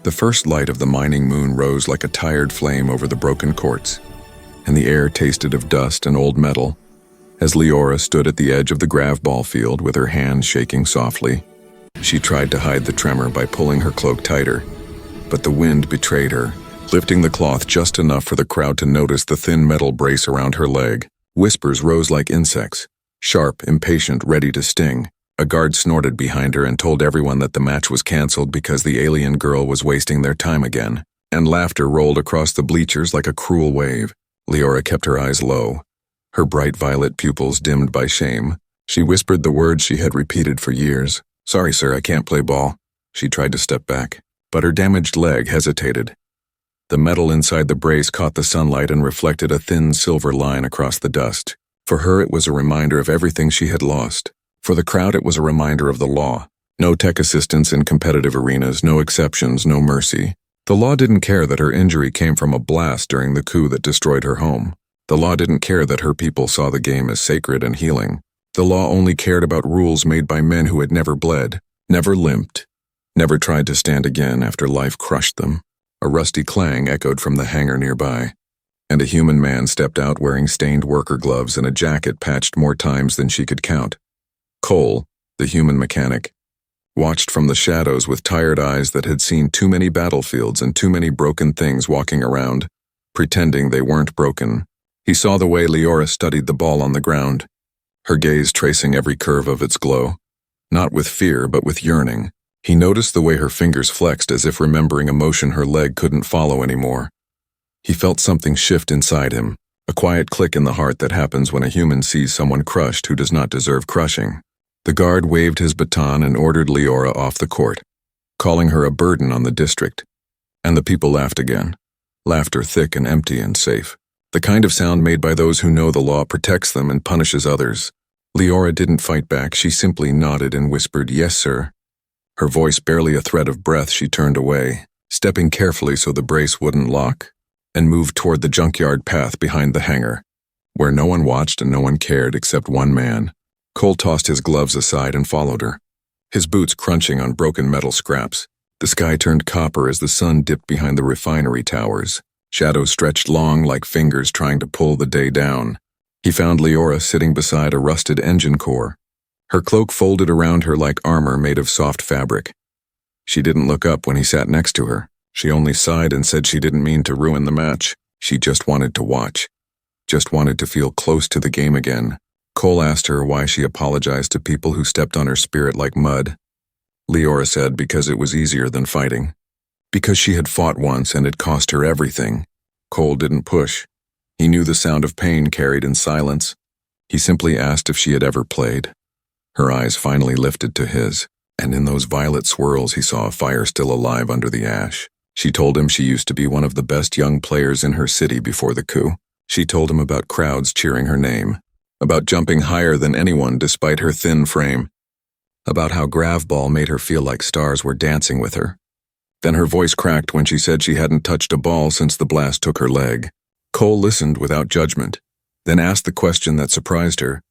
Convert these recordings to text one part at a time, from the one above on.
The first light of the mining moon rose like a tired flame over the broken quartz, and the air tasted of dust and old metal. As Leora stood at the edge of the grav ball field with her hands shaking softly, she tried to hide the tremor by pulling her cloak tighter, but the wind betrayed her, lifting the cloth just enough for the crowd to notice the thin metal brace around her leg. Whispers rose like insects, sharp, impatient, ready to sting. A guard snorted behind her and told everyone that the match was canceled because the alien girl was wasting their time again, and laughter rolled across the bleachers like a cruel wave. Leora kept her eyes low, her bright violet pupils dimmed by shame. She whispered the words she had repeated for years. "Sorry, sir, I can't play ball." She tried to step back, but her damaged leg hesitated. The metal inside the brace caught the sunlight and reflected a thin silver line across the dust. For her, it was a reminder of everything she had lost. For the crowd, it was a reminder of the law. No tech assistance in competitive arenas, no exceptions, no mercy. The law didn't care that her injury came from a blast during the coup that destroyed her home. The law didn't care that her people saw the game as sacred and healing. The law only cared about rules made by men who had never bled, never limped, never tried to stand again after life crushed them. A rusty clang echoed from the hangar nearby, and a human man stepped out wearing stained worker gloves and a jacket patched more times than she could count. Cole, the human mechanic, watched from the shadows with tired eyes that had seen too many battlefields and too many broken things walking around, pretending they weren't broken. He saw the way Leora studied the ball on the ground, her gaze tracing every curve of its glow, not with fear but with yearning. He noticed the way her fingers flexed as if remembering a motion her leg couldn't follow anymore. He felt something shift inside him, a quiet click in the heart that happens when a human sees someone crushed who does not deserve crushing. The guard waved his baton and ordered Leora off the court, calling her a burden on the district. And the people laughed again, laughter thick and empty and safe. The kind of sound made by those who know the law protects them and punishes others. Leora didn't fight back, she simply nodded and whispered, "Yes, sir." Her voice barely a thread of breath, she turned away, stepping carefully so the brace wouldn't lock, and moved toward the junkyard path behind the hangar, where no one watched and no one cared except one man. Cole tossed his gloves aside and followed her, his boots crunching on broken metal scraps. The sky turned copper as the sun dipped behind the refinery towers. Shadows stretched long like fingers trying to pull the day down. He found Leora sitting beside a rusted engine core, her cloak folded around her like armor made of soft fabric. She didn't look up when he sat next to her. She only sighed and said she didn't mean to ruin the match. She just wanted to watch, just wanted to feel close to the game again. Cole asked her why she apologized to people who stepped on her spirit like mud. Leora said because it was easier than fighting. Because she had fought once and it cost her everything. Cole didn't push. He knew the sound of pain carried in silence. He simply asked if she had ever played. Her eyes finally lifted to his, and in those violet swirls he saw a fire still alive under the ash. She told him she used to be one of the best young players in her city before the coup. She told him about crowds cheering her name, about jumping higher than anyone despite her thin frame, about how Gravball made her feel like stars were dancing with her. Then her voice cracked when she said she hadn't touched a ball since the blast took her leg. Cole listened without judgment, then asked the question that surprised her.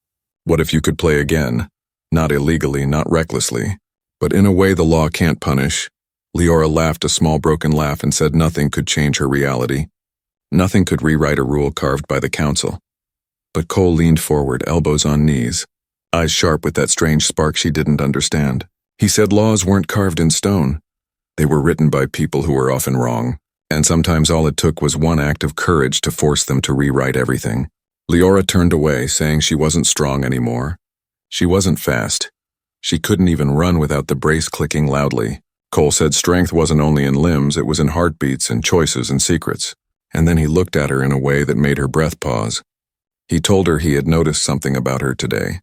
What if you could play again? Not illegally, not recklessly, but in a way the law can't punish. Leora laughed a small broken laugh and said nothing could change her reality. Nothing could rewrite a rule carved by the council. But Cole leaned forward, elbows on knees, eyes sharp with that strange spark she didn't understand. He said laws weren't carved in stone. They were written by people who were often wrong, and sometimes all it took was one act of courage to force them to rewrite everything. Leora turned away, saying she wasn't strong anymore. She wasn't fast. She couldn't even run without the brace clicking loudly. Cole said strength wasn't only in limbs, it was in heartbeats and choices and secrets. And then he looked at her in a way that made her breath pause. He told her he had noticed something about her today.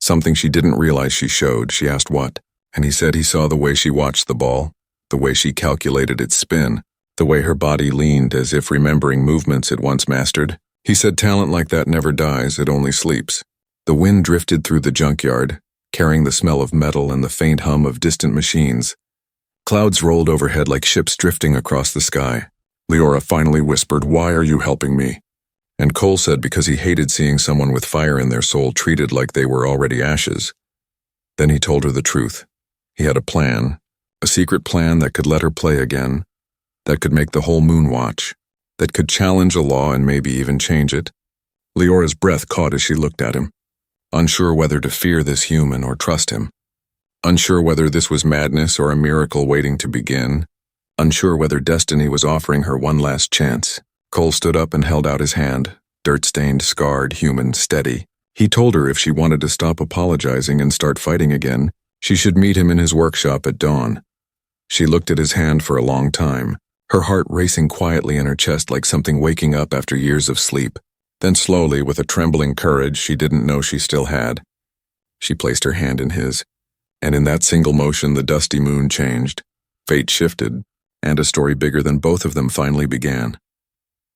Something she didn't realize she showed. She asked what, and he said he saw the way she watched the ball, the way she calculated its spin, the way her body leaned as if remembering movements it once mastered. He said talent like that never dies, it only sleeps. The wind drifted through the junkyard, carrying the smell of metal and the faint hum of distant machines. Clouds rolled overhead like ships drifting across the sky. Leora finally whispered, "Why are you helping me?" And Cole said because he hated seeing someone with fire in their soul treated like they were already ashes. Then he told her the truth. He had a plan, a secret plan that could let her play again, that could make the whole moon watch, that could challenge a law and maybe even change it. Leora's breath caught as she looked at him, unsure whether to fear this human or trust him, unsure whether this was madness or a miracle waiting to begin, unsure whether destiny was offering her one last chance. Cole stood up and held out his hand, dirt-stained, scarred, human, steady. He told her if she wanted to stop apologizing and start fighting again, she should meet him in his workshop at dawn. She looked at his hand for a long time, her heart racing quietly in her chest like something waking up after years of sleep. Then slowly, with a trembling courage she didn't know she still had, she placed her hand in his, and in that single motion the dusty moon changed, fate shifted, and a story bigger than both of them finally began.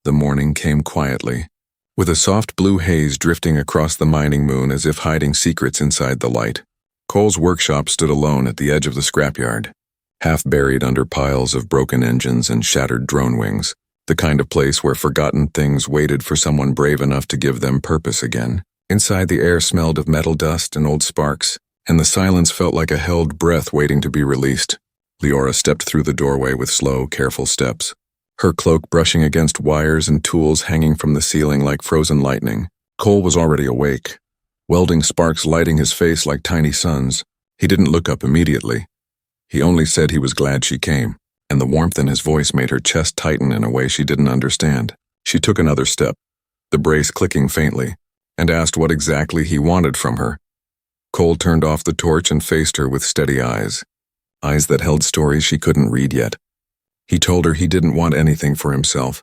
The morning came quietly, with a soft blue haze drifting across the mining moon as if hiding secrets inside the light. Cole's workshop stood alone at the edge of the scrapyard, half buried under piles of broken engines and shattered drone wings, the kind of place where forgotten things waited for someone brave enough to give them purpose again. Inside, the air smelled of metal dust and old sparks, and the silence felt like a held breath waiting to be released. Leora stepped through the doorway with slow, careful steps, her cloak brushing against wires and tools hanging from the ceiling like frozen lightning. Cole was already awake, welding sparks lighting his face like tiny suns. He didn't look up immediately. He only said he was glad she came, and the warmth in his voice made her chest tighten in a way she didn't understand. She took another step, the brace clicking faintly, and asked what exactly he wanted from her. Cole turned off the torch and faced her with steady eyes that held stories she couldn't read yet. He told her he didn't want anything for himself.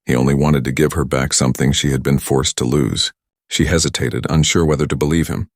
He only wanted to give her back something she had been forced to lose. She hesitated, unsure whether to believe him,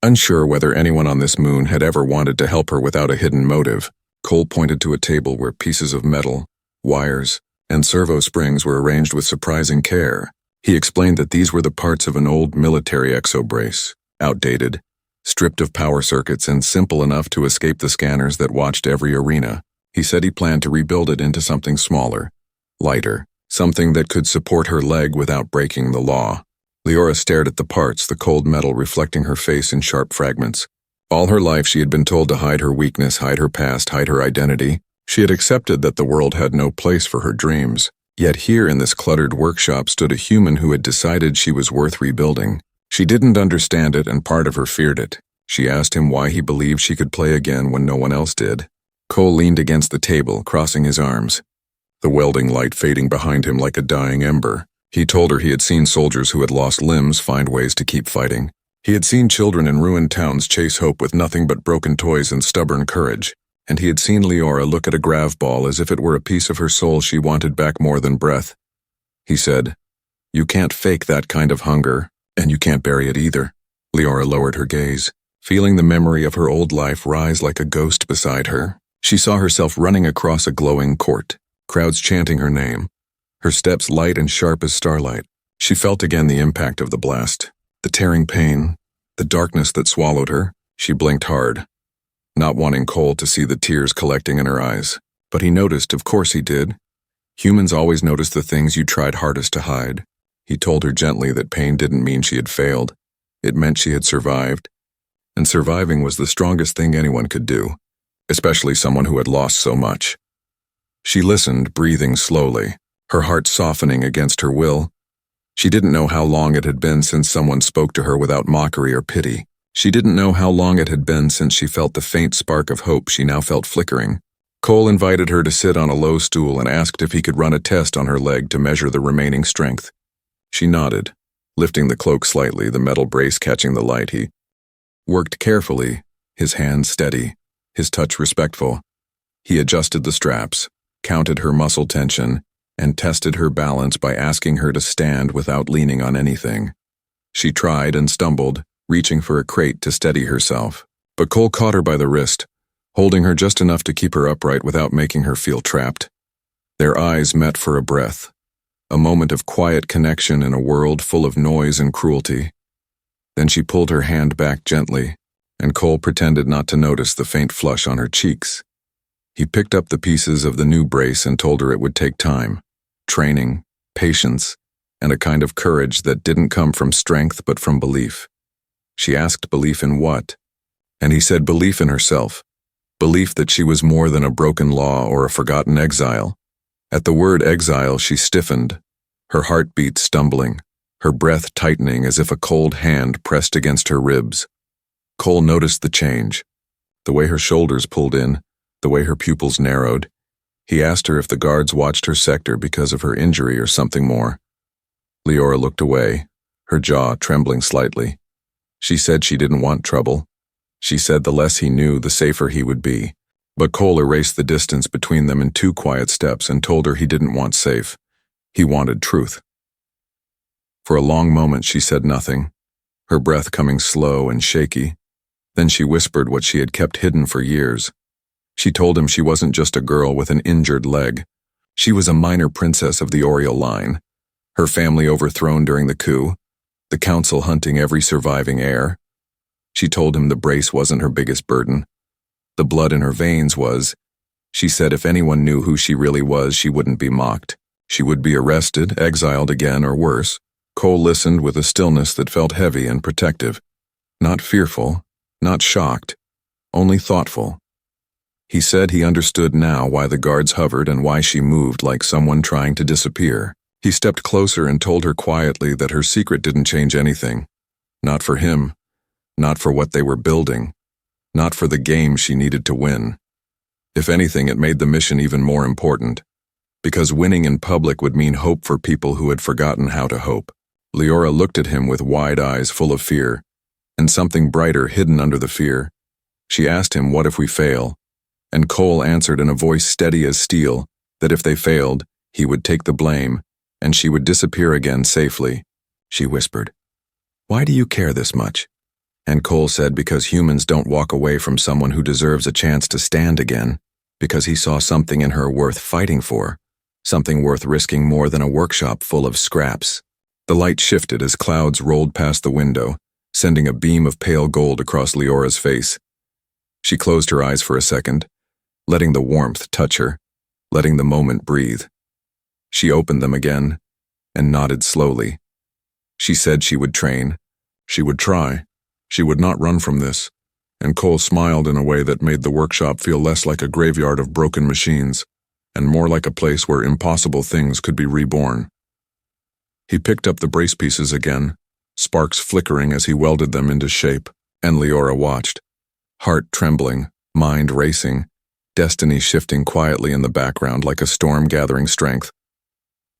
unsure whether anyone on this moon had ever wanted to help her without a hidden motive. Cole pointed to a table where pieces of metal, wires, and servo springs were arranged with surprising care. He explained that these were the parts of an old military exobrace, outdated, stripped of power circuits and simple enough to escape the scanners that watched every arena. He said he planned to rebuild it into something smaller, lighter, something that could support her leg without breaking the law. Leora stared at the parts, the cold metal reflecting her face in sharp fragments. All her life she had been told to hide her weakness, hide her past, hide her identity. She had accepted that the world had no place for her dreams. Yet here in this cluttered workshop stood a human who had decided she was worth rebuilding. She didn't understand it, and part of her feared it. She asked him why he believed she could play again when no one else did. Cole leaned against the table, crossing his arms, the welding light fading behind him like a dying ember. He told her he had seen soldiers who had lost limbs find ways to keep fighting. He had seen children in ruined towns chase hope with nothing but broken toys and stubborn courage. And he had seen Leora look at a grav ball as if it were a piece of her soul she wanted back more than breath. He said, "You can't fake that kind of hunger, and you can't bury it either." Leora lowered her gaze, feeling the memory of her old life rise like a ghost beside her. She saw herself running across a glowing court, crowds chanting her name, her steps light and sharp as starlight. She felt again the impact of the blast, the tearing pain, the darkness that swallowed her. She blinked hard, not wanting Cole to see the tears collecting in her eyes. But he noticed, of course he did. Humans always notice the things you tried hardest to hide. He told her gently that pain didn't mean she had failed. It meant she had survived. And surviving was the strongest thing anyone could do, especially someone who had lost so much. She listened, breathing slowly, her heart softening against her will. She didn't know how long it had been since someone spoke to her without mockery or pity. She didn't know how long it had been since she felt the faint spark of hope she now felt flickering. Cole invited her to sit on a low stool and asked if he could run a test on her leg to measure the remaining strength. She nodded, lifting the cloak slightly, the metal brace catching the light. He worked carefully, his hands steady, his touch respectful. He adjusted the straps, counted her muscle tension, and tested her balance by asking her to stand without leaning on anything. She tried and stumbled, reaching for a crate to steady herself. But Cole caught her by the wrist, holding her just enough to keep her upright without making her feel trapped. Their eyes met for a breath, a moment of quiet connection in a world full of noise and cruelty. Then she pulled her hand back gently, and Cole pretended not to notice the faint flush on her cheeks. He picked up the pieces of the new brace and told her it would take time, training, patience, and a kind of courage that didn't come from strength but from belief. She asked belief in what? And he said belief in herself, belief that she was more than a broken law or a forgotten exile, At the word exile, she stiffened, her heartbeat stumbling, her breath tightening as if a cold hand pressed against her ribs. Cole noticed the change, the way her shoulders pulled in, the way her pupils narrowed. He asked her if the guards watched her sector because of her injury or something more. Leora looked away, her jaw trembling slightly. She said she didn't want trouble. She said the less he knew, the safer he would be. But Cole erased the distance between them in 2 quiet steps and told her he didn't want safe. He wanted truth. For a long moment she said nothing, her breath coming slow and shaky. Then she whispered what she had kept hidden for years. She told him she wasn't just a girl with an injured leg. She was a minor princess of the Oriole line, her family overthrown during the coup, the council hunting every surviving heir. She told him the brace wasn't her biggest burden. The blood in her veins was. She said if anyone knew who she really was, she wouldn't be mocked. She would be arrested, exiled again, or worse. Cole listened with a stillness that felt heavy and protective. Not fearful, not shocked, only thoughtful. He said he understood now why the guards hovered and why she moved like someone trying to disappear. He stepped closer and told her quietly that her secret didn't change anything. Not for him, not for what they were building, not for the game she needed to win. If anything, it made the mission even more important, because winning in public would mean hope for people who had forgotten how to hope. Leora looked at him with wide eyes full of fear, and something brighter hidden under the fear. She asked him, "What if we fail?" And Cole answered in a voice steady as steel that if they failed, he would take the blame, and she would disappear again safely. She whispered, "Why do you care this much?" And Cole said because humans don't walk away from someone who deserves a chance to stand again, because he saw something in her worth fighting for, something worth risking more than a workshop full of scraps. The light shifted as clouds rolled past the window, sending a beam of pale gold across Leora's face. She closed her eyes for a second, letting the warmth touch her, letting the moment breathe. She opened them again and nodded slowly. She said she would train. She would try. She would not run from this. And Cole smiled in a way that made the workshop feel less like a graveyard of broken machines and more like a place where impossible things could be reborn. He picked up the brace pieces again, sparks flickering as he welded them into shape, and Leora watched, heart trembling, mind racing, destiny shifting quietly in the background like a storm gathering strength.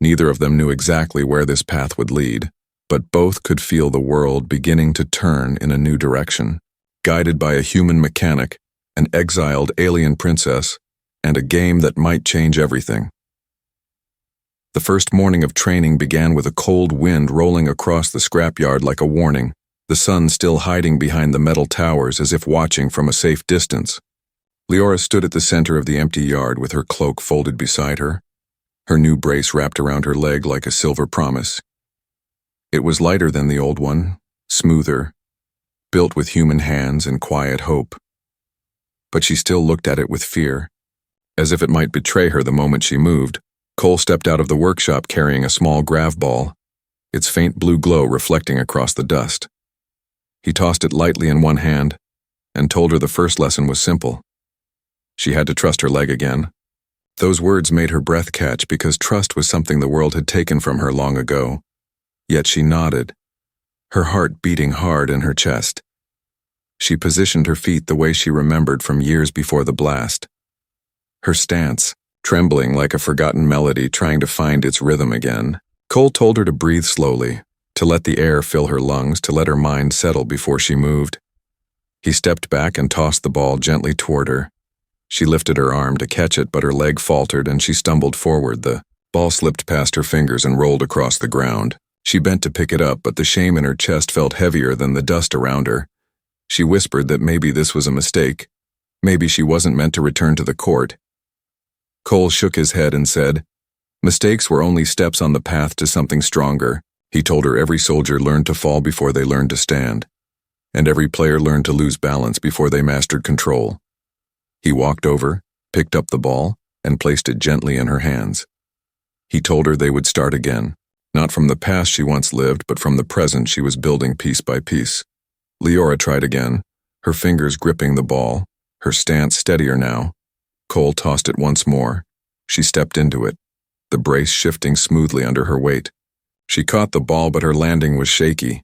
Neither of them knew exactly where this path would lead, but both could feel the world beginning to turn in a new direction, guided by a human mechanic, an exiled alien princess, and a game that might change everything. The first morning of training began with a cold wind rolling across the scrapyard like a warning, the sun still hiding behind the metal towers as if watching from a safe distance. Leora stood at the center of the empty yard with her cloak folded beside her, her new brace wrapped around her leg like a silver promise. It was lighter than the old one, smoother, built with human hands and quiet hope. But she still looked at it with fear, as if it might betray her the moment she moved. Cole stepped out of the workshop carrying a small grav ball, its faint blue glow reflecting across the dust. He tossed it lightly in one hand and told her the first lesson was simple. She had to trust her leg again. Those words made her breath catch because trust was something the world had taken from her long ago. Yet she nodded, her heart beating hard in her chest. She positioned her feet the way she remembered from years before the blast. Her stance, trembling like a forgotten melody trying to find its rhythm again. Cole told her to breathe slowly, to let the air fill her lungs, to let her mind settle before she moved. He stepped back and tossed the ball gently toward her. She lifted her arm to catch it, but her leg faltered and she stumbled forward. The ball slipped past her fingers and rolled across the ground. She bent to pick it up, but the shame in her chest felt heavier than the dust around her. She whispered that maybe this was a mistake. Maybe she wasn't meant to return to the court. Cole shook his head and said, "Mistakes were only steps on the path to something stronger." He told her every soldier learned to fall before they learned to stand, and every player learned to lose balance before they mastered control. He walked over, picked up the ball, and placed it gently in her hands. He told her they would start again, not from the past she once lived, but from the present she was building piece by piece. Leora tried again, her fingers gripping the ball, her stance steadier now. Cole tossed it once more. She stepped into it, the brace shifting smoothly under her weight. She caught the ball, but her landing was shaky.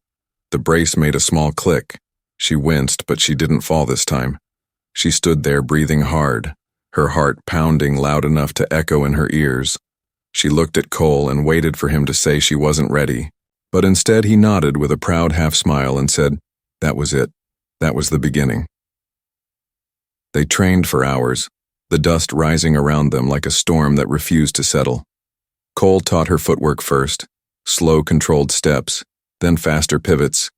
The brace made a small click. She winced, but she didn't fall this time. She stood there breathing hard, her heart pounding loud enough to echo in her ears. She looked at Cole and waited for him to say she wasn't ready, but instead he nodded with a proud half-smile and said, "That was it. That was the beginning." They trained for hours, the dust rising around them like a storm that refused to settle. Cole taught her footwork first, slow controlled steps, then faster pivots,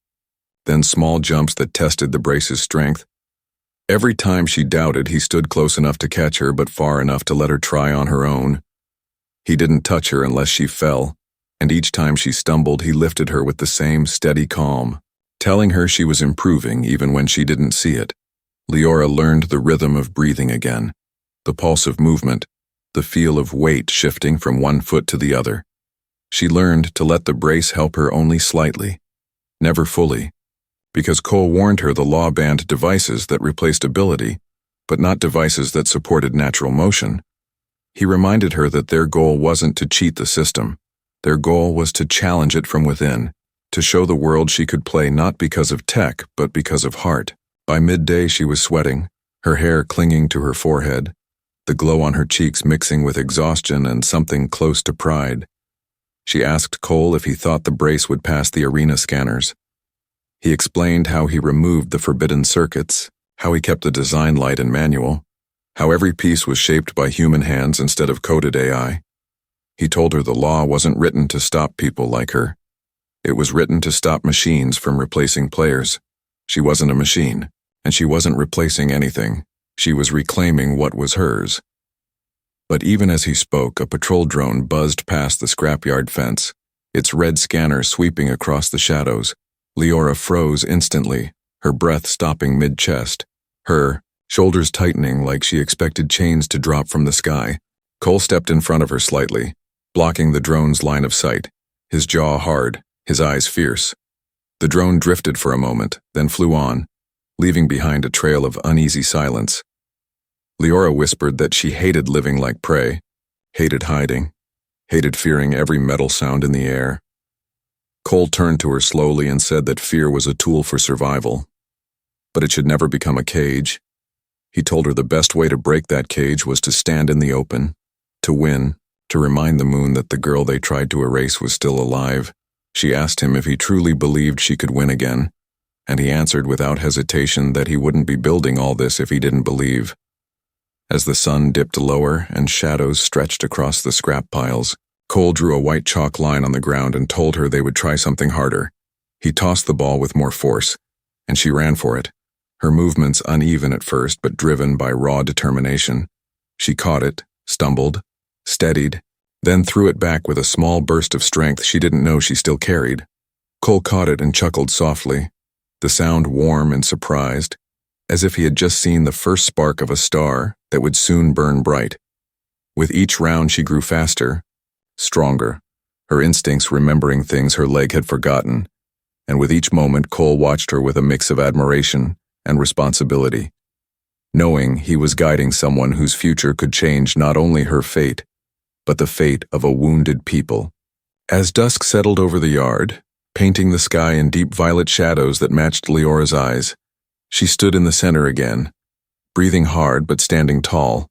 then small jumps that tested the brace's strength. Every time she doubted, he stood close enough to catch her but far enough to let her try on her own. He didn't touch her unless she fell, and each time she stumbled, he lifted her with the same steady calm, telling her she was improving even when she didn't see it. Leora learned the rhythm of breathing again, the pulse of movement, the feel of weight shifting from one foot to the other. She learned to let the brace help her only slightly, never fully, because Cole warned her the law banned devices that replaced ability, but not devices that supported natural motion. He reminded her that their goal wasn't to cheat the system. Their goal was to challenge it from within, to show the world she could play not because of tech, but because of heart. By midday she was sweating, her hair clinging to her forehead, the glow on her cheeks mixing with exhaustion and something close to pride. She asked Cole if he thought the brace would pass the arena scanners. He explained how he removed the forbidden circuits, how he kept the design light and manual, how every piece was shaped by human hands instead of coded AI. He told her the law wasn't written to stop people like her. It was written to stop machines from replacing players. She wasn't a machine, and she wasn't replacing anything. She was reclaiming what was hers. But even as he spoke, a patrol drone buzzed past the scrapyard fence, its red scanner sweeping across the shadows. Leora froze instantly, her breath stopping mid-chest, her shoulders tightening like she expected chains to drop from the sky. Cole stepped in front of her slightly, blocking the drone's line of sight, his jaw hard, his eyes fierce. The drone drifted for a moment, then flew on, leaving behind a trail of uneasy silence. Leora whispered that she hated living like prey, hated hiding, hated fearing every metal sound in the air. Cole turned to her slowly and said that fear was a tool for survival, but it should never become a cage. He told her the best way to break that cage was to stand in the open, to win, to remind the moon that the girl they tried to erase was still alive. She asked him if he truly believed she could win again, and he answered without hesitation that he wouldn't be building all this if he didn't believe. As the sun dipped lower and shadows stretched across the scrap piles, Cole drew a white chalk line on the ground and told her they would try something harder. He tossed the ball with more force, and she ran for it, her movements uneven at first but driven by raw determination. She caught it, stumbled, steadied, then threw it back with a small burst of strength she didn't know she still carried. Cole caught it and chuckled softly, the sound warm and surprised, as if he had just seen the first spark of a star that would soon burn bright. With each round she grew faster, stronger, her instincts remembering things her leg had forgotten, and with each moment Cole watched her with a mix of admiration and responsibility, knowing he was guiding someone whose future could change not only her fate, but the fate of a wounded people. As dusk settled over the yard, painting the sky in deep violet shadows that matched Leora's eyes, she stood in the center again, breathing hard but standing tall.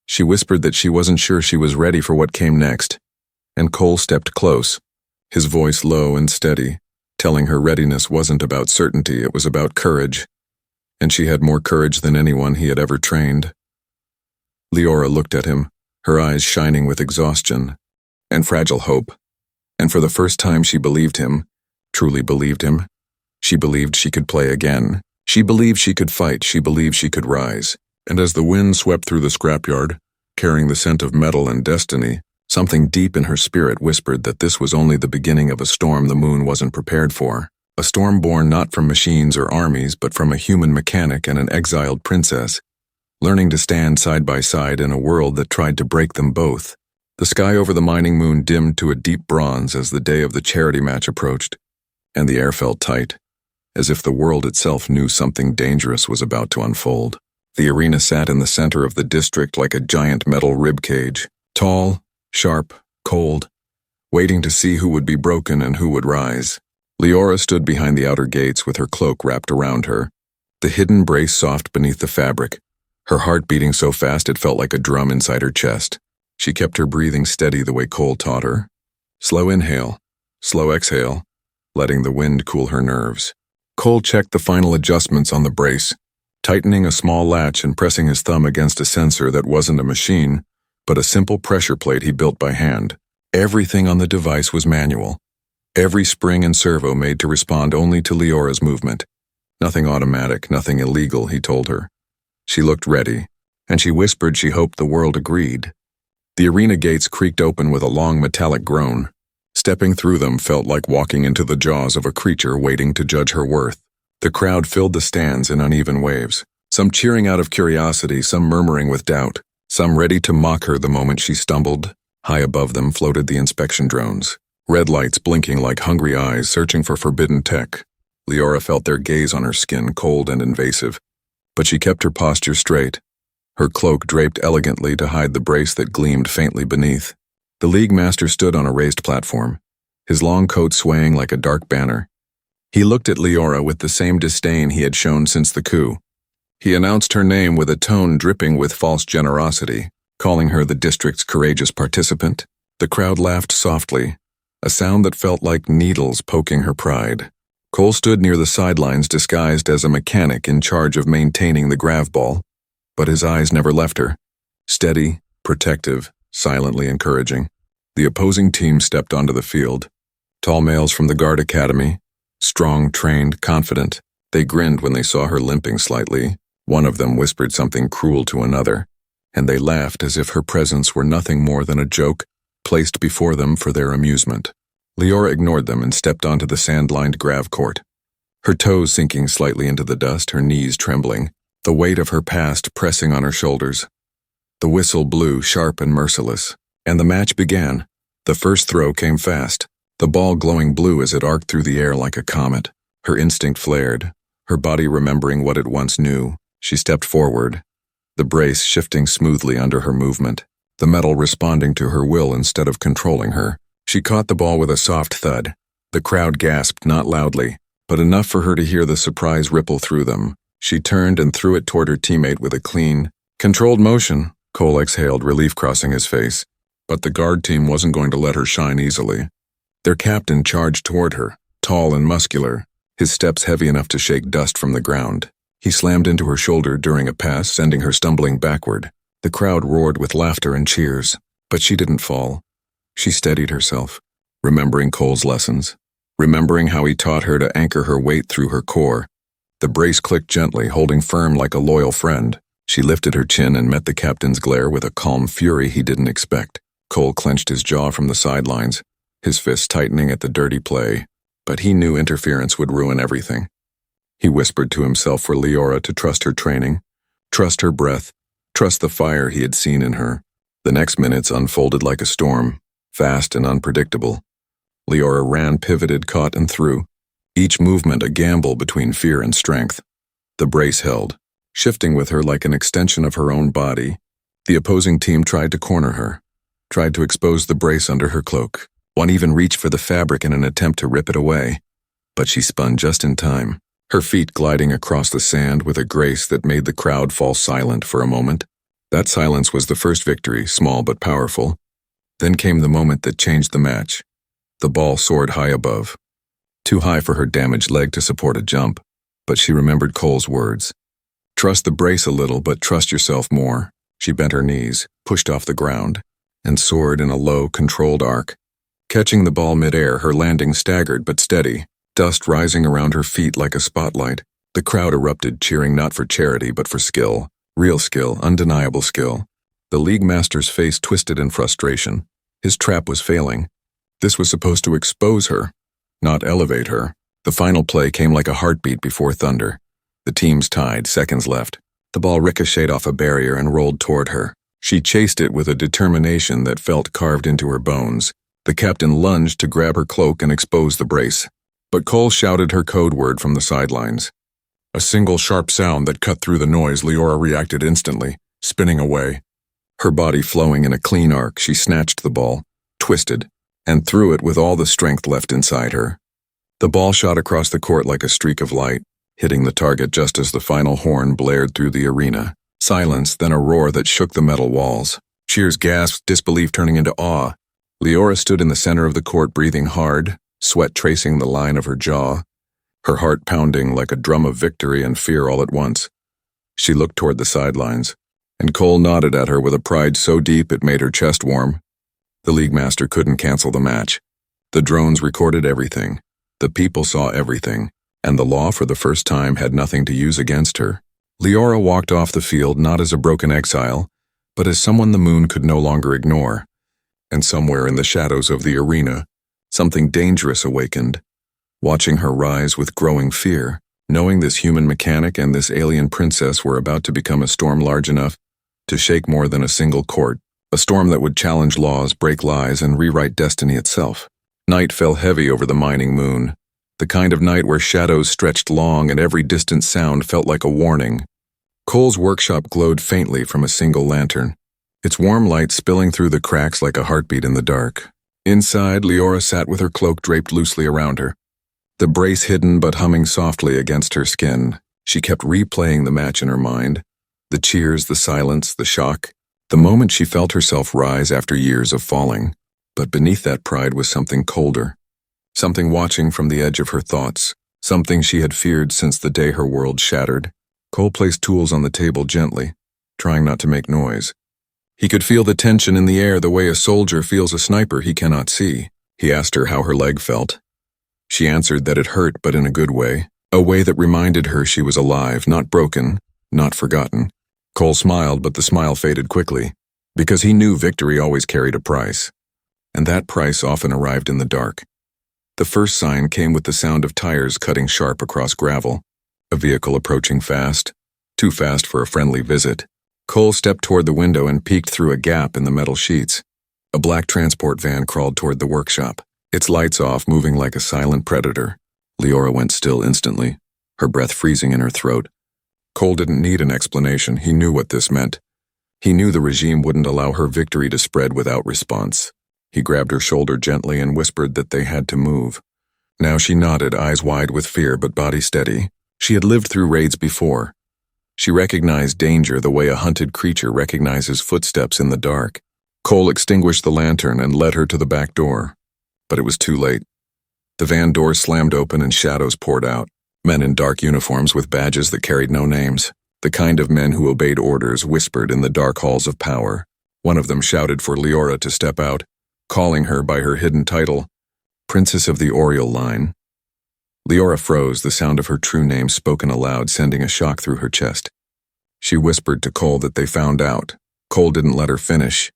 She whispered that she wasn't sure she was ready for what came next, and Cole stepped close, his voice low and steady, telling her readiness wasn't about certainty, it was about courage, and she had more courage than anyone he had ever trained. Leora looked at him, her eyes shining with exhaustion and fragile hope, and for the first time she believed him, truly believed him. She believed she could play again. She believed she could fight, she believed she could rise. And as the wind swept through the scrapyard, carrying the scent of metal and destiny, something deep in her spirit whispered that this was only the beginning of a storm the moon wasn't prepared for. A storm born not from machines or armies, but from a human mechanic and an exiled princess, learning to stand side by side in a world that tried to break them both. The sky over the mining moon dimmed to a deep bronze as the day of the charity match approached, and the air felt tight, as if the world itself knew something dangerous was about to unfold. The arena sat in the center of the district like a giant metal rib cage, tall, sharp, cold, waiting to see who would be broken and who would rise. Leora stood behind the outer gates with her cloak wrapped around her, the hidden brace soft beneath the fabric, her heart beating so fast it felt like a drum inside her chest. She kept her breathing steady the way Cole taught her. Slow inhale, slow exhale, letting the wind cool her nerves. Cole checked the final adjustments on the brace, tightening a small latch and pressing his thumb against a sensor that wasn't a machine, but a simple pressure plate he built by hand. Everything on the device was manual. Every spring and servo made to respond only to Leora's movement. Nothing automatic, nothing illegal, he told her. She looked ready, and she whispered she hoped the world agreed. The arena gates creaked open with a long metallic groan. Stepping through them felt like walking into the jaws of a creature waiting to judge her worth. The crowd filled the stands in uneven waves, some cheering out of curiosity, some murmuring with doubt, some ready to mock her the moment she stumbled. High above them floated the inspection drones, red lights blinking like hungry eyes searching for forbidden tech. Leora felt their gaze on her skin, cold and invasive, but she kept her posture straight, her cloak draped elegantly to hide the brace that gleamed faintly beneath. The League Master stood on a raised platform, his long coat swaying like a dark banner. He looked at Leora with the same disdain he had shown since the coup. He announced her name with a tone dripping with false generosity, calling her the district's courageous participant. The crowd laughed softly, a sound that felt like needles poking her pride. Cole stood near the sidelines disguised as a mechanic in charge of maintaining the grav ball, but his eyes never left her. Steady, protective, silently encouraging. The opposing team stepped onto the field. Tall males from the Guard Academy, strong, trained, confident. They grinned when they saw her limping slightly. One of them whispered something cruel to another, and they laughed as if her presence were nothing more than a joke placed before them for their amusement. Leora ignored them and stepped onto the sand-lined grav court, her toes sinking slightly into the dust, her knees trembling, the weight of her past pressing on her shoulders. The whistle blew, sharp and merciless, and the match began. The first throw came fast, the ball glowing blue as it arced through the air like a comet. Her instinct flared, her body remembering what it once knew. She stepped forward, the brace shifting smoothly under her movement, the metal responding to her will instead of controlling her. She caught the ball with a soft thud. The crowd gasped, not loudly, but enough for her to hear the surprise ripple through them. She turned and threw it toward her teammate with a clean, controlled motion. Cole exhaled, relief crossing his face. But the guard team wasn't going to let her shine easily. Their captain charged toward her, tall and muscular, his steps heavy enough to shake dust from the ground. He slammed into her shoulder during a pass, sending her stumbling backward. The crowd roared with laughter and cheers, but she didn't fall. She steadied herself, remembering Cole's lessons, remembering how he taught her to anchor her weight through her core. The brace clicked gently, holding firm like a loyal friend. She lifted her chin and met the captain's glare with a calm fury he didn't expect. Cole clenched his jaw from the sidelines, his fists tightening at the dirty play, but he knew interference would ruin everything. He whispered to himself for Leora to trust her training, trust her breath, trust the fire he had seen in her. The next minutes unfolded like a storm, fast and unpredictable. Leora ran, pivoted, caught, and threw, each movement a gamble between fear and strength. The brace held, shifting with her like an extension of her own body. The opposing team tried to corner her, tried to expose the brace under her cloak. One even reached for the fabric in an attempt to rip it away, but she spun just in time, her feet gliding across the sand with a grace that made the crowd fall silent for a moment. That silence was the first victory, small but powerful. Then came the moment that changed the match. The ball soared high above, too high for her damaged leg to support a jump, but she remembered Cole's words. Trust the brace a little, but trust yourself more. She bent her knees, pushed off the ground, and soared in a low, controlled arc. Catching the ball midair, her landing staggered but steady, dust rising around her feet like a spotlight. The crowd erupted, cheering not for charity but for skill. Real skill, undeniable skill. The League Master's face twisted in frustration. His trap was failing. This was supposed to expose her, not elevate her. The final play came like a heartbeat before thunder. The teams tied, seconds left. The ball ricocheted off a barrier and rolled toward her. She chased it with a determination that felt carved into her bones. The captain lunged to grab her cloak and expose the brace. But Cole shouted her code word from the sidelines. A single sharp sound that cut through the noise. Leora reacted instantly, spinning away. Her body flowing in a clean arc, she snatched the ball, twisted, and threw it with all the strength left inside her. The ball shot across the court like a streak of light, hitting the target just as the final horn blared through the arena. Silence, then a roar that shook the metal walls. Cheers, gasps, disbelief turning into awe. Leora stood in the center of the court, breathing hard, sweat tracing the line of her jaw, her heart pounding like a drum of victory and fear all at once. She looked toward the sidelines, and Cole nodded at her with a pride so deep it made her chest warm. The League Master couldn't cancel the match. The drones recorded everything. The people saw everything, and the law for the first time had nothing to use against her. Leora walked off the field not as a broken exile, but as someone the moon could no longer ignore. And somewhere in the shadows of the arena, something dangerous awakened. Watching her rise with growing fear, knowing this human mechanic and this alien princess were about to become a storm large enough to shake more than a single court, a storm that would challenge laws, break lies, and rewrite destiny itself. Night fell heavy over the mining moon, the kind of night where shadows stretched long and every distant sound felt like a warning. Cole's workshop glowed faintly from a single lantern, its warm light spilling through the cracks like a heartbeat in the dark. Inside, Leora sat with her cloak draped loosely around her, the brace hidden but humming softly against her skin. She kept replaying the match in her mind, the cheers, the silence, the shock, the moment she felt herself rise after years of falling. But beneath that pride was something colder, something watching from the edge of her thoughts, something she had feared since the day her world shattered. Cole placed tools on the table gently, trying not to make noise. He could feel the tension in the air the way a soldier feels a sniper he cannot see. He asked her how her leg felt. She answered that it hurt, but in a good way, a way that reminded her she was alive, not broken, not forgotten. Cole smiled, but the smile faded quickly, because he knew victory always carried a price. And that price often arrived in the dark. The first sign came with the sound of tires cutting sharp across gravel, a vehicle approaching fast, too fast for a friendly visit. Cole stepped toward the window and peeked through a gap in the metal sheets. A black transport van crawled toward the workshop, its lights off, moving like a silent predator. Leora went still instantly, her breath freezing in her throat. Cole didn't need an explanation. He knew what this meant. He knew the regime wouldn't allow her victory to spread without response. He grabbed her shoulder gently and whispered that they had to move. Now she nodded, eyes wide with fear but body steady. She had lived through raids before. She recognized danger the way a hunted creature recognizes footsteps in the dark. Cole extinguished the lantern and led her to the back door. But it was too late. The van door slammed open and shadows poured out. Men in dark uniforms with badges that carried no names. The kind of men who obeyed orders whispered in the dark halls of power. One of them shouted for Leora to step out, calling her by her hidden title, Princess of the Oriole Line. Leora froze, the sound of her true name spoken aloud sending a shock through her chest. She whispered to Cole that they found out. Cole didn't let her finish.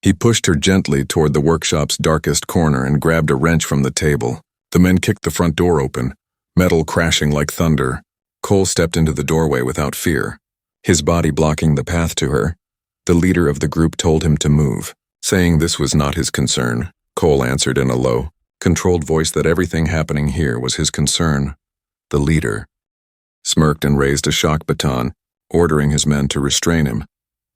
He pushed her gently toward the workshop's darkest corner and grabbed a wrench from the table. The men kicked the front door open, metal crashing like thunder. Cole stepped into the doorway without fear, his body blocking the path to her. The leader of the group told him to move, saying this was not his concern. Cole answered in a low, controlled voice that everything happening here was his concern. The leader smirked and raised a shock baton, ordering his men to restrain him.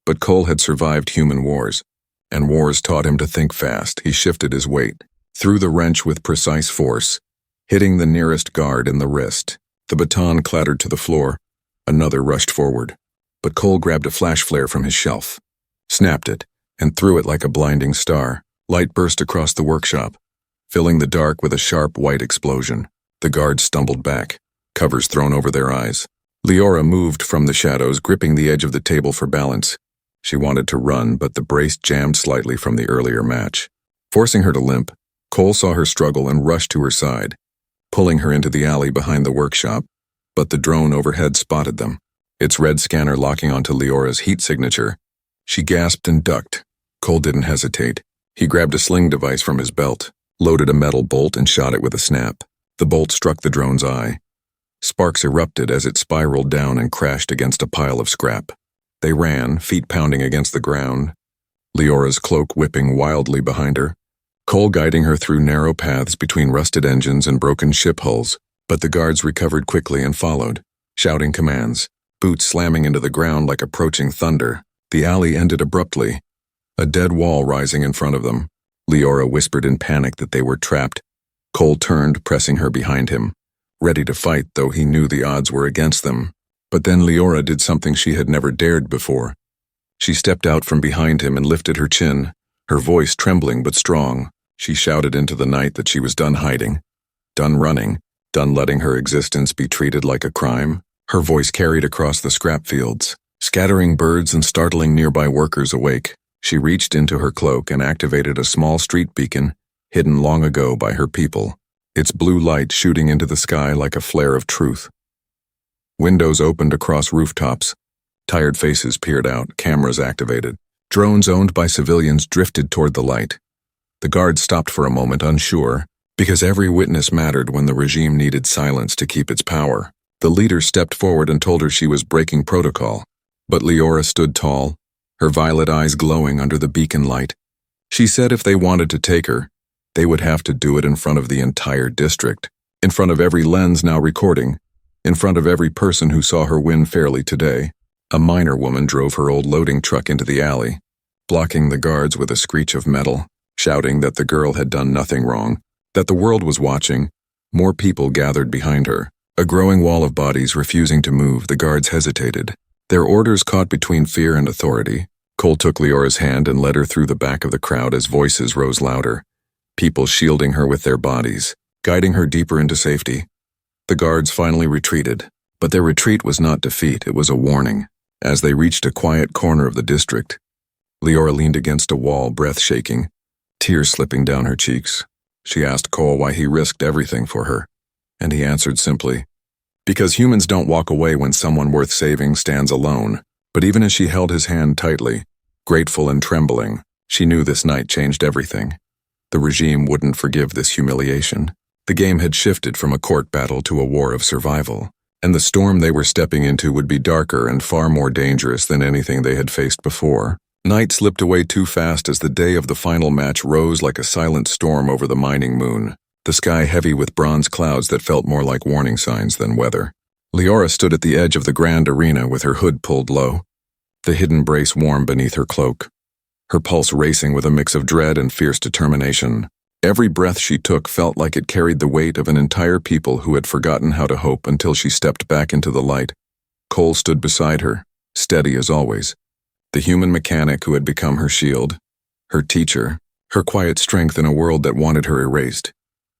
But Cole had survived human wars, and wars taught him to think fast. He shifted his weight, threw the wrench with precise force, hitting the nearest guard in the wrist. The baton clattered to the floor. Another rushed forward, but Cole grabbed a flash flare from his shelf, snapped it, and threw it like a blinding star. Light burst across the workshop, filling the dark with a sharp white explosion. The guards stumbled back, covers thrown over their eyes. Leora moved from the shadows, gripping the edge of the table for balance. She wanted to run, but the brace jammed slightly from the earlier match. Forcing her to limp, Cole saw her struggle and rushed to her side, pulling her into the alley behind the workshop, but the drone overhead spotted them, its red scanner locking onto Leora's heat signature. She gasped and ducked. Cole didn't hesitate. He grabbed a sling device from his belt, loaded a metal bolt and shot it with a snap. The bolt struck the drone's eye. Sparks erupted as it spiraled down and crashed against a pile of scrap. They ran, feet pounding against the ground, Leora's cloak whipping wildly behind her, Cole guiding her through narrow paths between rusted engines and broken ship hulls. But the guards recovered quickly and followed, shouting commands, boots slamming into the ground like approaching thunder. The alley ended abruptly, A dead wall rising in front of them. Leora whispered in panic that they were trapped. Cole turned, pressing her behind him, ready to fight, though he knew the odds were against them. But then Leora did something she had never dared before. She stepped out from behind him and lifted her chin, her voice trembling but strong. She shouted into the night that she was done hiding, done running, done letting her existence be treated like a crime. Her voice carried across the scrap fields, scattering birds and startling nearby workers awake. She reached into her cloak and activated a small street beacon, hidden long ago by her people, its blue light shooting into the sky like a flare of truth. Windows opened across rooftops. Tired faces peered out, cameras activated. Drones owned by civilians drifted toward the light. The guards stopped for a moment, unsure, because every witness mattered when the regime needed silence to keep its power. The leader stepped forward and told her she was breaking protocol. But Leora stood tall, her violet eyes glowing under the beacon light. She said if they wanted to take her, they would have to do it in front of the entire district, in front of every lens now recording, in front of every person who saw her win fairly today. A miner woman drove her old loading truck into the alley, blocking the guards with a screech of metal, shouting that the girl had done nothing wrong, that the world was watching. More people gathered behind her. A growing wall of bodies refusing to move, the guards hesitated, their orders caught between fear and authority. Cole took Leora's hand and led her through the back of the crowd as voices rose louder, people shielding her with their bodies, guiding her deeper into safety. The guards finally retreated, but their retreat was not defeat, it was a warning. As they reached a quiet corner of the district, Leora leaned against a wall, breath shaking, tears slipping down her cheeks. She asked Cole why he risked everything for her, and he answered simply, "Because humans don't walk away when someone worth saving stands alone." But even as she held his hand tightly, grateful and trembling, she knew this night changed everything. The regime wouldn't forgive this humiliation. The game had shifted from a court battle to a war of survival, and the storm they were stepping into would be darker and far more dangerous than anything they had faced before. Night slipped away too fast as the day of the final match rose like a silent storm over the mining moon, the sky heavy with bronze clouds that felt more like warning signs than weather. Leora stood at the edge of the grand arena with her hood pulled low, the hidden brace warm beneath her cloak, her pulse racing with a mix of dread and fierce determination. Every breath she took felt like it carried the weight of an entire people who had forgotten how to hope until she stepped back into the light. Cole stood beside her, steady as always, the human mechanic who had become her shield, her teacher, her quiet strength in a world that wanted her erased.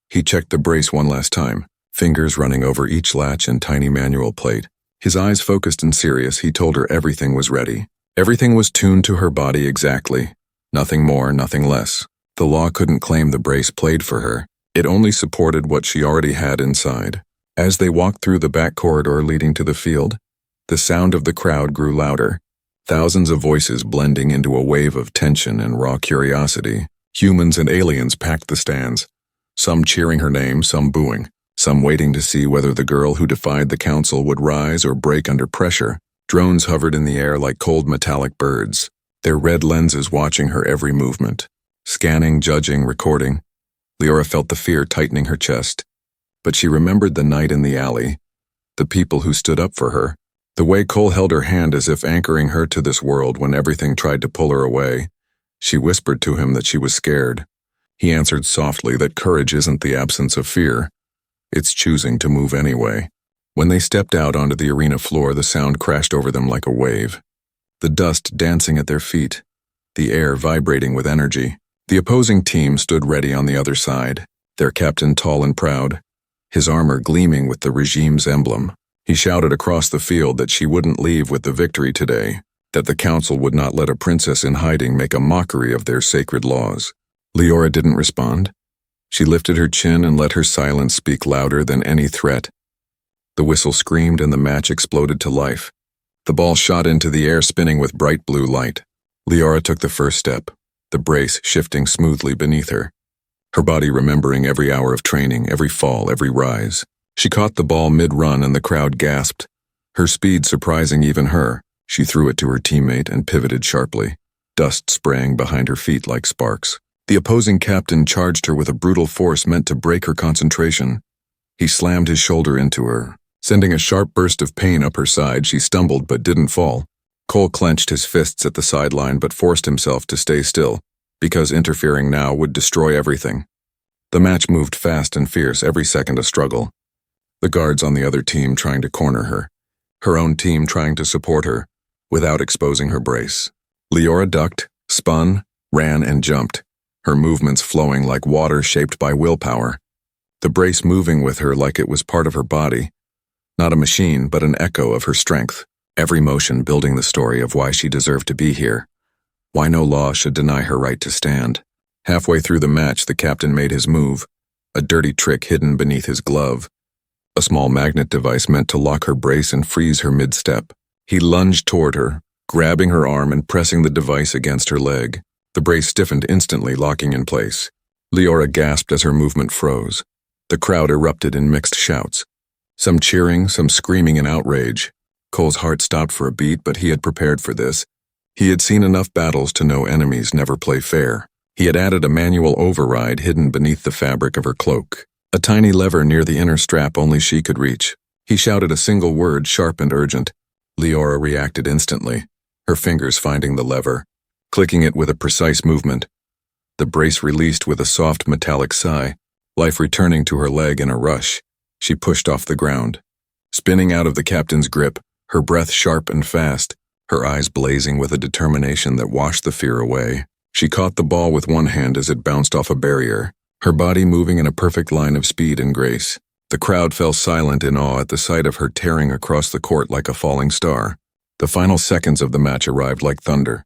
He checked the brace one last time, fingers running over each latch and tiny manual plate. His eyes focused and serious, he told her everything was ready. Everything was tuned to her body exactly. Nothing more, nothing less. The law couldn't claim the brace played for her. It only supported what she already had inside. As they walked through the back corridor leading to the field, the sound of the crowd grew louder, thousands of voices blending into a wave of tension and raw curiosity. Humans and aliens packed the stands, some cheering her name, some booing, some waiting to see whether the girl who defied the council would rise or break under pressure. Drones hovered in the air like cold metallic birds, their red lenses watching her every movement. Scanning, judging, recording. Leora felt the fear tightening her chest. But she remembered the night in the alley, the people who stood up for her, the way Cole held her hand as if anchoring her to this world when everything tried to pull her away. She whispered to him that she was scared. He answered softly that courage isn't the absence of fear. It's choosing to move anyway. When they stepped out onto the arena floor, the sound crashed over them like a wave. The dust dancing at their feet, the air vibrating with energy. The opposing team stood ready on the other side, their captain tall and proud, his armor gleaming with the regime's emblem. He shouted across the field that she wouldn't leave with the victory today, that the council would not let a princess in hiding make a mockery of their sacred laws. Leora didn't respond. She lifted her chin and let her silence speak louder than any threat. The whistle screamed and the match exploded to life. The ball shot into the air, spinning with bright blue light. Leora took the first step, the brace shifting smoothly beneath her, her body remembering every hour of training, every fall, every rise. She caught the ball mid-run and the crowd gasped, her speed surprising even her. She threw it to her teammate and pivoted sharply, dust spraying behind her feet like sparks. The opposing captain charged her with a brutal force meant to break her concentration. He slammed his shoulder into her, sending a sharp burst of pain up her side. She stumbled but didn't fall. Cole clenched his fists at the sideline but forced himself to stay still, because interfering now would destroy everything. The match moved fast and fierce, every second a struggle. The guards on the other team trying to corner her. Her own team trying to support her, without exposing her brace. Leora ducked, spun, ran, and jumped, her movements flowing like water shaped by willpower. The brace moving with her like it was part of her body. Not a machine, but an echo of her strength. Every motion building the story of why she deserved to be here. Why no law should deny her right to stand. Halfway through the match, the captain made his move, a dirty trick hidden beneath his glove. A small magnet device meant to lock her brace and freeze her mid-step. He lunged toward her, grabbing her arm and pressing the device against her leg. The brace stiffened instantly, locking in place. Leora gasped as her movement froze. The crowd erupted in mixed shouts. Some cheering, some screaming in outrage. Cole's heart stopped for a beat, but he had prepared for this. He had seen enough battles to know enemies never play fair. He had added a manual override hidden beneath the fabric of her cloak. A tiny lever near the inner strap only she could reach. He shouted a single word, sharp and urgent. Leora reacted instantly, her fingers finding the lever, clicking it with a precise movement. The brace released with a soft metallic sigh, life returning to her leg in a rush. She pushed off the ground, spinning out of the captain's grip, her breath sharp and fast, her eyes blazing with a determination that washed the fear away. She caught the ball with one hand as it bounced off a barrier, her body moving in a perfect line of speed and grace. The crowd fell silent in awe at the sight of her tearing across the court like a falling star. The final seconds of the match arrived like thunder.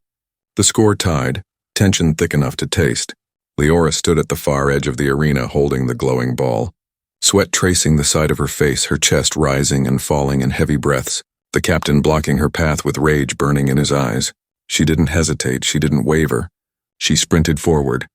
The score tied, tension thick enough to taste. Leora stood at the far edge of the arena holding the glowing ball, sweat tracing the side of her face, her chest rising and falling in heavy breaths, the captain blocking her path with rage burning in his eyes. She didn't hesitate, she didn't waver. She sprinted forward,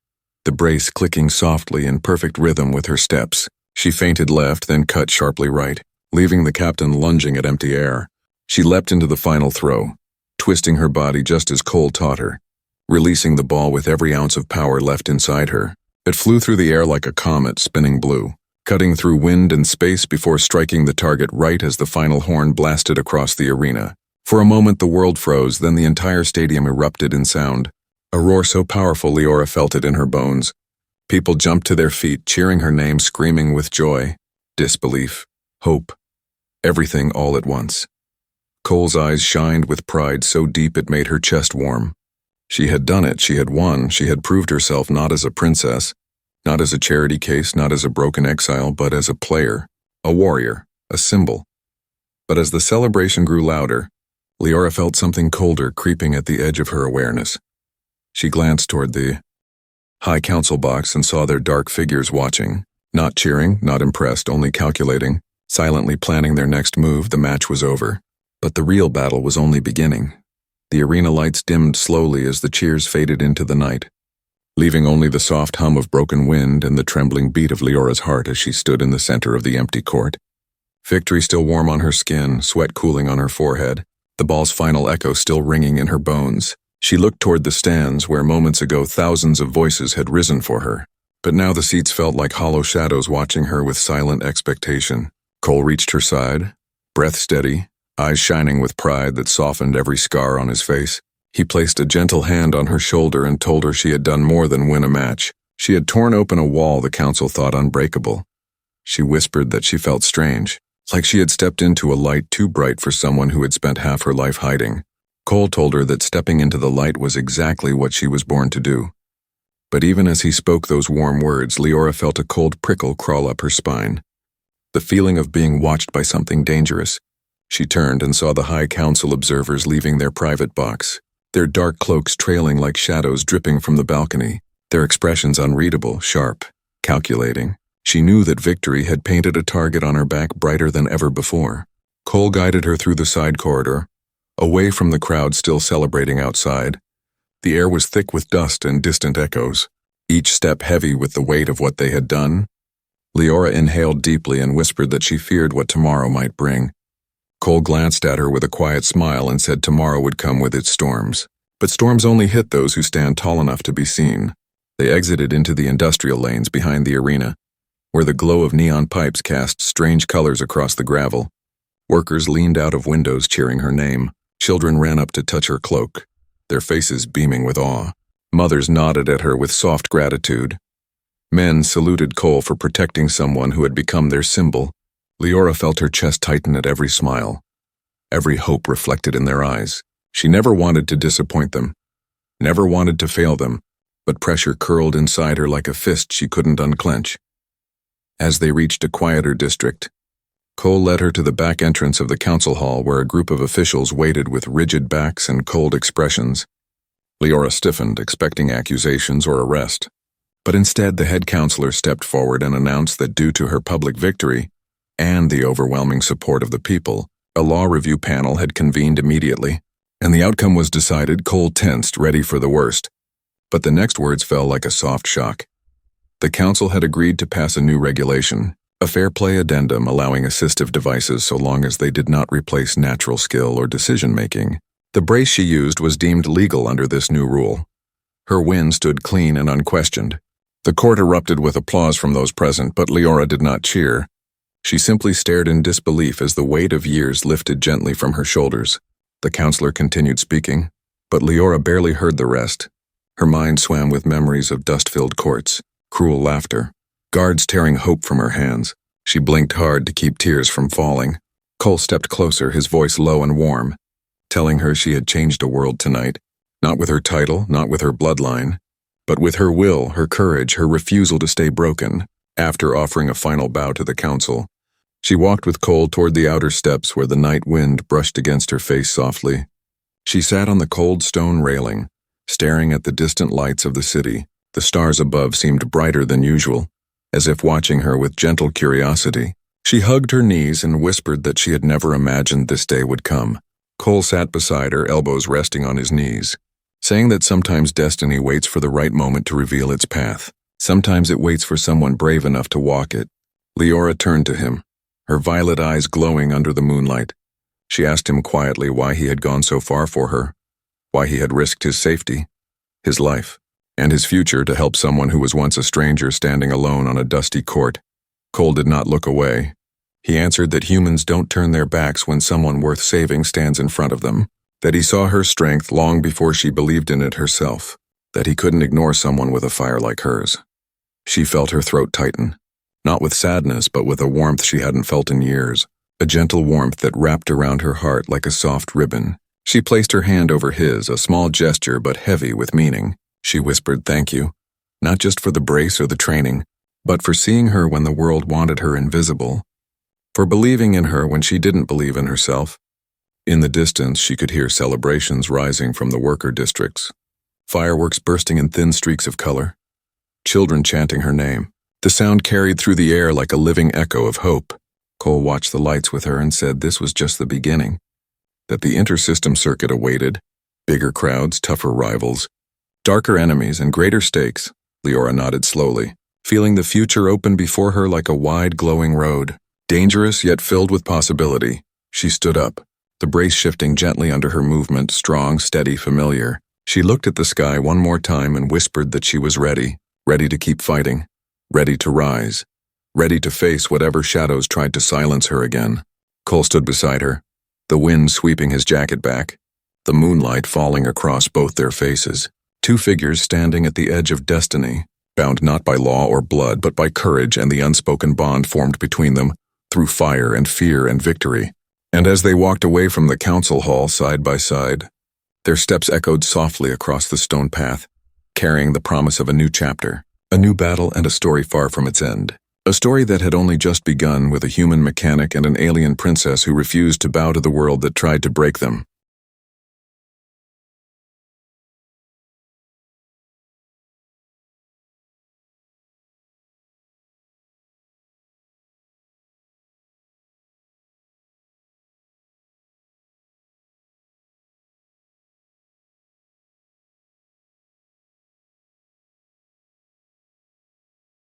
the brace clicking softly in perfect rhythm with her steps. She feinted left, then cut sharply right, leaving the captain lunging at empty air. She leapt into the final throw, twisting her body just as Cole taught her, releasing the ball with every ounce of power left inside her. It flew through the air like a comet spinning blue, cutting through wind and space before striking the target right as the final horn blasted across the arena. For a moment the world froze, then the entire stadium erupted in sound. A roar so powerful Leora felt it in her bones. People jumped to their feet, cheering her name, screaming with joy, disbelief, hope, everything all at once. Cole's eyes shined with pride so deep it made her chest warm. She had done it, she had won, she had proved herself not as a princess, not as a charity case, not as a broken exile, but as a player, a warrior, a symbol. But as the celebration grew louder, Leora felt something colder creeping at the edge of her awareness. She glanced toward the High Council box and saw their dark figures watching, not cheering, not impressed, only calculating, silently planning their next move. The match was over. But the real battle was only beginning. The arena lights dimmed slowly as the cheers faded into the night, leaving only the soft hum of broken wind and the trembling beat of Leora's heart as she stood in the center of the empty court. Victory still warm on her skin, sweat cooling on her forehead, the ball's final echo still ringing in her bones. She looked toward the stands where moments ago thousands of voices had risen for her, but now the seats felt like hollow shadows watching her with silent expectation. Cole reached her side, breath steady, eyes shining with pride that softened every scar on his face. He placed a gentle hand on her shoulder and told her she had done more than win a match. She had torn open a wall the council thought unbreakable. She whispered that she felt strange, like she had stepped into a light too bright for someone who had spent half her life hiding. Cole told her that stepping into the light was exactly what she was born to do. But even as he spoke those warm words, Leora felt a cold prickle crawl up her spine. The feeling of being watched by something dangerous. She turned and saw the High Council observers leaving their private box, their dark cloaks trailing like shadows dripping from the balcony, their expressions unreadable, sharp, calculating. She knew that victory had painted a target on her back brighter than ever before. Cole guided her through the side corridor, away from the crowd still celebrating outside. The air was thick with dust and distant echoes, each step heavy with the weight of what they had done. Leora inhaled deeply and whispered that she feared what tomorrow might bring. Cole glanced at her with a quiet smile and said tomorrow would come with its storms. But storms only hit those who stand tall enough to be seen. They exited into the industrial lanes behind the arena, where the glow of neon pipes cast strange colors across the gravel. Workers leaned out of windows cheering her name. Children ran up to touch her cloak, their faces beaming with awe. Mothers nodded at her with soft gratitude. Men saluted Cole for protecting someone who had become their symbol. Leora felt her chest tighten at every smile, every hope reflected in their eyes. She never wanted to disappoint them, never wanted to fail them, but pressure curled inside her like a fist she couldn't unclench. As they reached a quieter district, Cole led her to the back entrance of the council hall where a group of officials waited with rigid backs and cold expressions. Leora stiffened, expecting accusations or arrest. But instead, the head counselor stepped forward and announced that due to her public victory and the overwhelming support of the people, a law review panel had convened immediately, and the outcome was decided. Cole tensed, ready for the worst. But the next words fell like a soft shock. The council had agreed to pass a new regulation, a fair play addendum allowing assistive devices so long as they did not replace natural skill or decision-making. The brace she used was deemed legal under this new rule. Her win stood clean and unquestioned. The court erupted with applause from those present, but Leora did not cheer. She simply stared in disbelief as the weight of years lifted gently from her shoulders. The counselor continued speaking, but Leora barely heard the rest. Her mind swam with memories of dust-filled courts, cruel laughter, guards tearing hope from her hands. She blinked hard to keep tears from falling. Cole stepped closer, his voice low and warm, telling her she had changed a world tonight, not with her title, not with her bloodline, but with her will, her courage, her refusal to stay broken. After offering a final bow to the council, she walked with Cole toward the outer steps where the night wind brushed against her face softly. She sat on the cold stone railing, staring at the distant lights of the city. The stars above seemed brighter than usual, as if watching her with gentle curiosity. She hugged her knees and whispered that she had never imagined this day would come. Cole sat beside her, elbows resting on his knees, saying that sometimes destiny waits for the right moment to reveal its path. Sometimes it waits for someone brave enough to walk it. Leora turned to him, her violet eyes glowing under the moonlight. She asked him quietly why he had gone so far for her, why he had risked his safety, his life, and his future to help someone who was once a stranger standing alone on a dusty court. Cole did not look away. He answered that humans don't turn their backs when someone worth saving stands in front of them, that he saw her strength long before she believed in it herself, that he couldn't ignore someone with a fire like hers. She felt her throat tighten, not with sadness but with a warmth she hadn't felt in years, a gentle warmth that wrapped around her heart like a soft ribbon. She placed her hand over his, a small gesture but heavy with meaning. She whispered thank you, not just for the brace or the training, but for seeing her when the world wanted her invisible, for believing in her when she didn't believe in herself. In the distance, she could hear celebrations rising from the worker districts, fireworks bursting in thin streaks of color, children chanting her name. The sound carried through the air like a living echo of hope. Cole watched the lights with her and said this was just the beginning, that the intersystem circuit awaited, bigger crowds, tougher rivals, darker enemies, and greater stakes. Leora nodded slowly, feeling the future open before her like a wide, glowing road, dangerous yet filled with possibility. She stood up, the brace shifting gently under her movement, strong, steady, familiar. She looked at the sky one more time and whispered that she was ready, ready to keep fighting, ready to rise, ready to face whatever shadows tried to silence her again. Cole stood beside her, the wind sweeping his jacket back, the moonlight falling across both their faces. Two figures standing at the edge of destiny, bound not by law or blood but by courage and the unspoken bond formed between them through fire and fear and victory. And as they walked away from the council hall side by side, their steps echoed softly across the stone path, carrying the promise of a new chapter, a new battle and a story far from its end. A story that had only just begun with a human mechanic and an alien princess who refused to bow to the world that tried to break them.